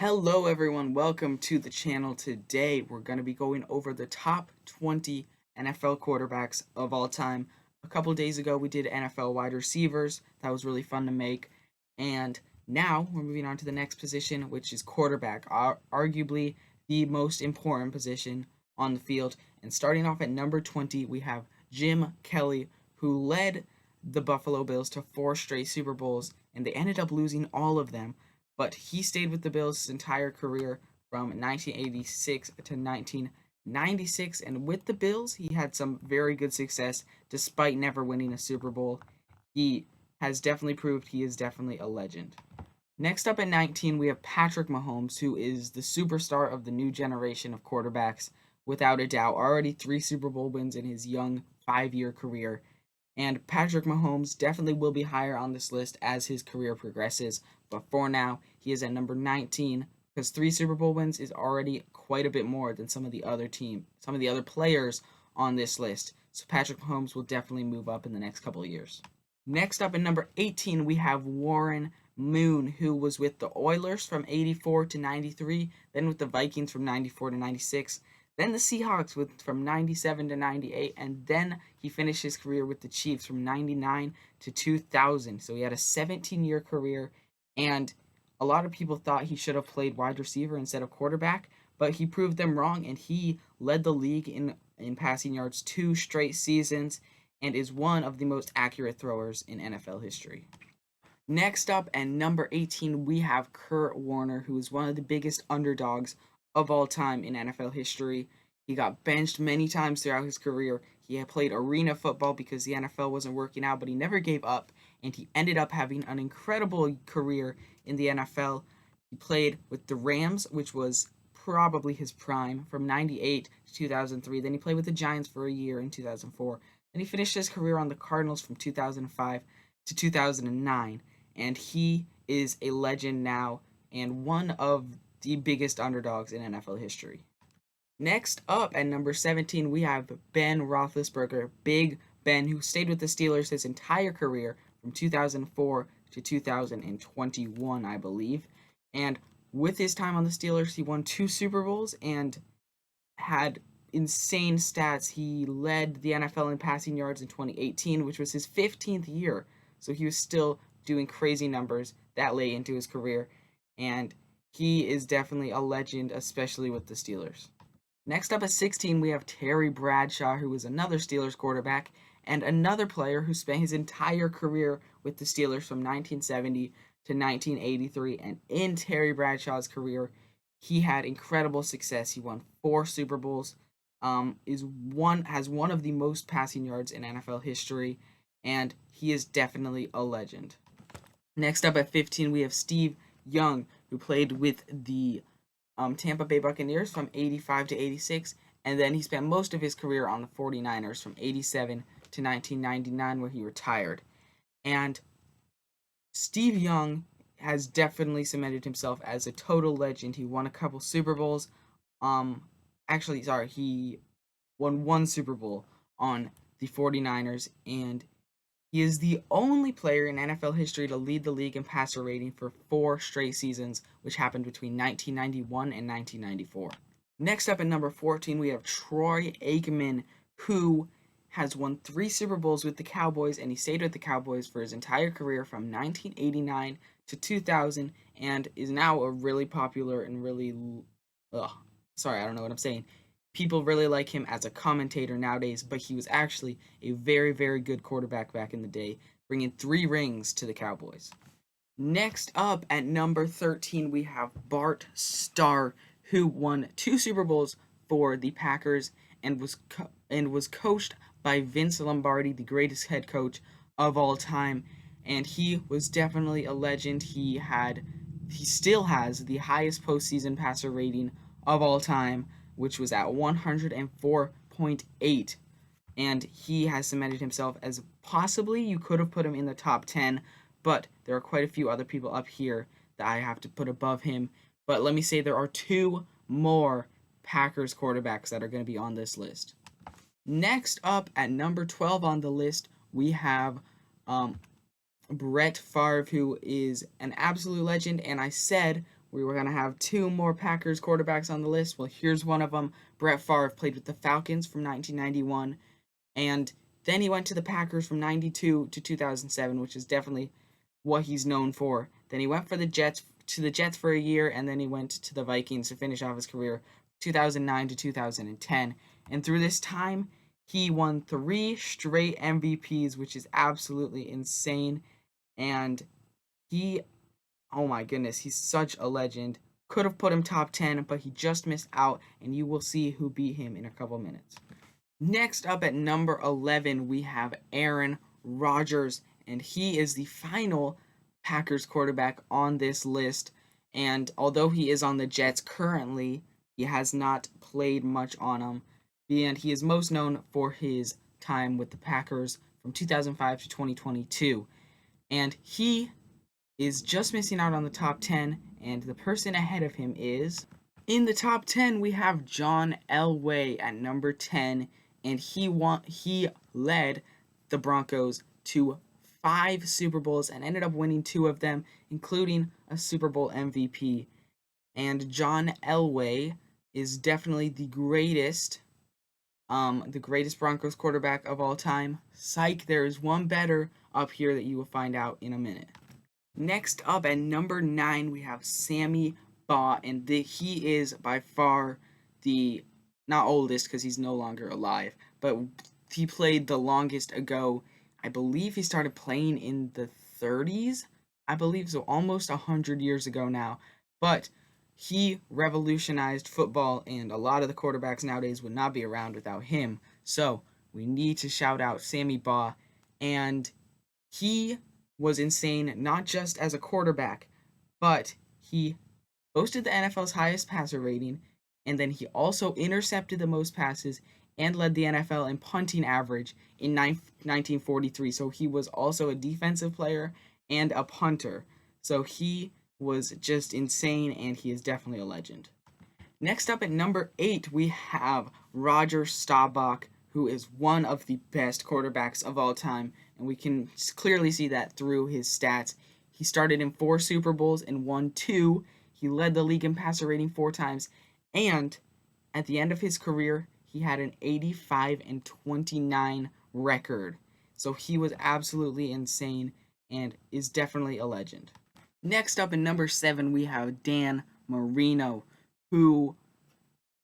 Hello everyone, welcome to the channel. Today we're going to be going over the top 20 NFL quarterbacks of all time. A couple days ago we did NFL wide receivers. That was really fun to make. And now we're moving on to the next position, which is quarterback, arguably the most important position on the field. And starting off at number 20, we have Jim Kelly, who led the Buffalo Bills to 4 straight Super Bowls, and they ended up losing all of them, but he stayed with the Bills his entire career from 1986 to 1996. And with the Bills, he had some very good success despite never winning a Super Bowl. He has definitely proved he is definitely a legend. Next up at 19, we have Patrick Mahomes, who is the superstar of the new generation of quarterbacks, without a doubt. Already 3 Super Bowl wins in his young 5-year career. And Patrick Mahomes definitely will be higher on this list as his career progresses. But for now, he is at number 19 because 3 Super Bowl wins is already quite a bit more than some of the other players on this list. So Patrick Mahomes will definitely move up in the next couple of years. Next up at number 18, we have Warren Moon, who was with the Oilers from 84 to 93, then with the Vikings from 94 to 96, then the Seahawks from 97 to 98, and then he finished his career with the Chiefs from 99 to 2000. So he had a 17-year career, and a lot of people thought he should have played wide receiver instead of quarterback, but he proved them wrong, and he led the league in passing yards 2 straight seasons and is one of the most accurate throwers in NFL history. Next up, at number 18, we have Kurt Warner, who is one of the biggest underdogs of all time in NFL history. He got benched many times throughout his career. He had played arena football because the NFL wasn't working out, but he never gave up, and he ended up having an incredible career in the NFL. He played with the Rams, which was probably his prime, from 98 to 2003. Then he played with the Giants for a year in 2004. Then he finished his career on the Cardinals from 2005 to 2009, and he is a legend now and one of the biggest underdogs in NFL history. Next up at number 17, we have Ben Roethlisberger, Big Ben, who stayed with the Steelers his entire career from 2004 to 2021, I believe. And with his time on the Steelers, he won 2 Super Bowls and had insane stats. He led the NFL in passing yards in 2018, which was his 15th year. So he was still doing crazy numbers that late into his career, and he is definitely a legend, especially with the Steelers. Next up at 16, we have Terry Bradshaw, who was another Steelers quarterback and another player who spent his entire career with the Steelers from 1970 to 1983. And in Terry Bradshaw's career, he had incredible success. He won 4 Super Bowls, has one of the most passing yards in NFL history, and he is definitely a legend. Next up at 15, we have Steve Young, who played with the Tampa Bay Buccaneers from 85 to 86, and then he spent most of his career on the 49ers from 87 to 1999, where he retired. And Steve Young has definitely cemented himself as a total legend. He won a couple Super Bowls. He won 1 Super Bowl on the 49ers, and he is the only player in NFL history to lead the league in passer rating for 4 straight seasons, which happened between 1991 and 1994. Next up at number 14, we have Troy Aikman, who has won 3 Super Bowls with the Cowboys, and he stayed with the Cowboys for his entire career from 1989 to 2000, and is now a really popular and really, I don't know what I'm saying. People really like him as a commentator nowadays, but he was actually a very, very good quarterback back in the day, bringing 3 rings to the Cowboys. Next up at number 13, we have Bart Starr, who won 2 Super Bowls for the Packers and was coached by Vince Lombardi, the greatest head coach of all time, and he was definitely a legend. He still has the highest postseason passer rating of all time, which was at 104.8, and he has cemented himself as possibly you could have put him in the top 10, but there are quite a few other people up here that I have to put above him. But let me say there are 2 more Packers quarterbacks that are going to be on this list. Next up at number 12 on the list, we have Brett Favre, who is an absolute legend, and I said we were going to have two more Packers quarterbacks on the list. Well, here's one of them. Brett Favre played with the Falcons from 1991, and then he went to the Packers from 92 to 2007, which is definitely what he's known for. Then he went for the Jets for a year, and then he went to the Vikings to finish off his career 2009 to 2010. And through this time, he won 3 straight MVPs, which is absolutely insane. And he, oh my goodness, he's such a legend. Could have put him top 10, but he just missed out, and you will see who beat him in a couple minutes. Next up at number 11, we have Aaron Rodgers, and he is the final Packers quarterback on this list. And although he is on the Jets currently, he has not played much on them. And he is most known for his time with the Packers from 2005 to 2022. And he is just missing out on the top 10, and the person ahead of him is... In the top 10, we have John Elway at number 10, and he led the Broncos to 5 Super Bowls and ended up winning 2 of them, including a Super Bowl MVP. And John Elway is definitely the greatest Broncos quarterback of all time. Psych, there is one better up here that you will find out in a minute. Next up at number 9, we have Sammy Baugh, and he is by far the, not oldest because he's no longer alive, but he played the longest ago. I believe he started playing in the 30s, I believe, so almost 100 years ago now. But he revolutionized football, and a lot of the quarterbacks nowadays would not be around without him. So we need to shout out Sammy Baugh, and he was insane, not just as a quarterback, but he boasted the NFL's highest passer rating, and then he also intercepted the most passes and led the NFL in punting average in 1943. So he was also a defensive player and a punter. So he was just insane, and he is definitely a legend. Next up at number 8, we have Roger Staubach, who is one of the best quarterbacks of all time, and we can clearly see that through his stats. He started in 4 Super Bowls and won 2. He led the league in passer rating 4 times, and at the end of his career, he had an 85-29 record. So he was absolutely insane and is definitely a legend. Next up in number 7, we have Dan Marino, who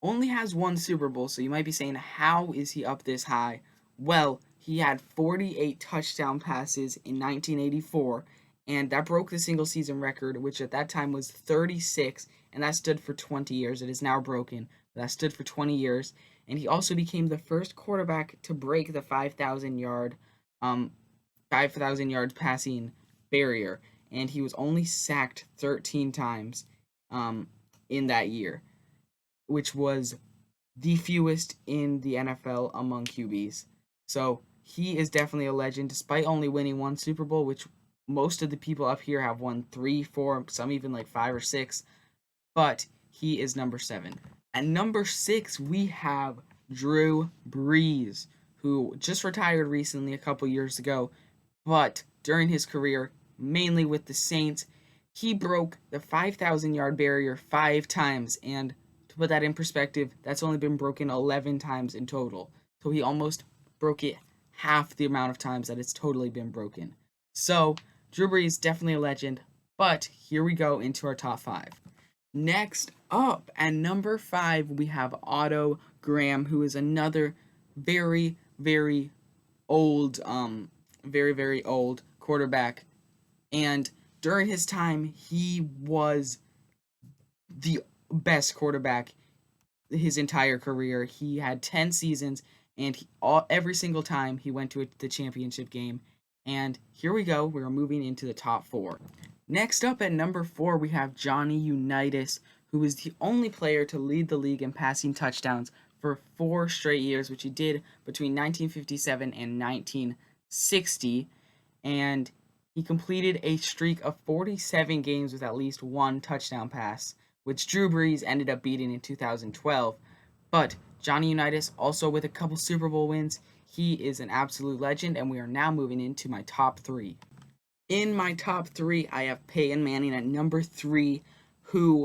only has 1 Super Bowl, so you might be saying, how is he up this high? Well, he had 48 touchdown passes in 1984, and that broke the single season record, which at that time was 36, and that stood for 20 years. It is now broken, but that stood for 20 years. And he also became the first quarterback to break the 5,000 yards passing barrier, and he was only sacked 13 times in that year, which was the fewest in the NFL among QBs. So he is definitely a legend, despite only winning 1 Super Bowl, which most of the people up here have won 3, 4, some even like 5 or 6, but he is number 7. At number 6, we have Drew Brees, who just retired recently a couple years ago, but during his career, mainly with the Saints, he broke the 5,000-yard barrier 5 times, and to put that in perspective, that's only been broken 11 times in total. So he almost broke it half the amount of times that it's totally been broken. So Drew Brees, definitely a legend, but here we go into our top 5. Next up, at number 5, we have Otto Graham, who is another very, very old quarterback. And during his time, he was the best quarterback his entire career. He had 10 seasons, and every single time he went to the championship game. And here we go. We're moving into the top 4. Next up at number 4, we have Johnny Unitas, who is the only player to lead the league in passing touchdowns for 4 straight years, which he did between 1957 and 1960. And he completed a streak of 47 games with at least 1 touchdown pass, which Drew Brees ended up beating in 2012. But Johnny Unitas, also with a couple Super Bowl wins, he is an absolute legend, and we are now moving into my top 3. In my top 3, I have Peyton Manning at number 3, who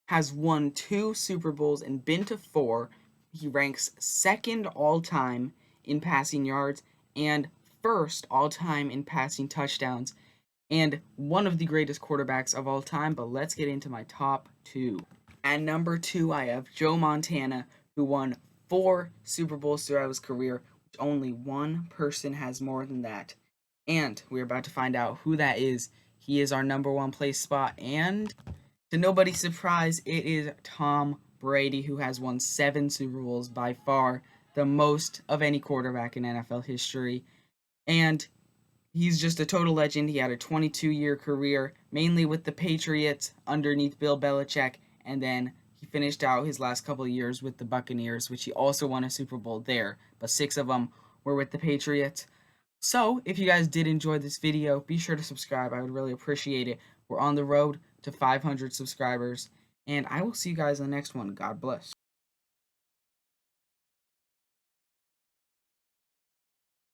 has won 2 Super Bowls and been to 4. He ranks second all time in passing yards and first all time in passing touchdowns, and one of the greatest quarterbacks of all time. But let's get into my top 2. At number 2, I have Joe Montana, who won 4 Super Bowls throughout his career, which only one person has more than that. And we're about to find out who that is. He is our number 1 place spot, and to nobody's surprise, it is Tom Brady, who has won 7 Super Bowls, by far the most of any quarterback in NFL history. And he's just a total legend. He had a 22-year career, mainly with the Patriots underneath Bill Belichick, and then he finished out his last couple of years with the Buccaneers, which he also won a Super Bowl there, but 6 of them were with the Patriots. So, if you guys did enjoy this video, be sure to subscribe. I would really appreciate it. We're on the road to 500 subscribers, and I will see you guys in the next one. God bless.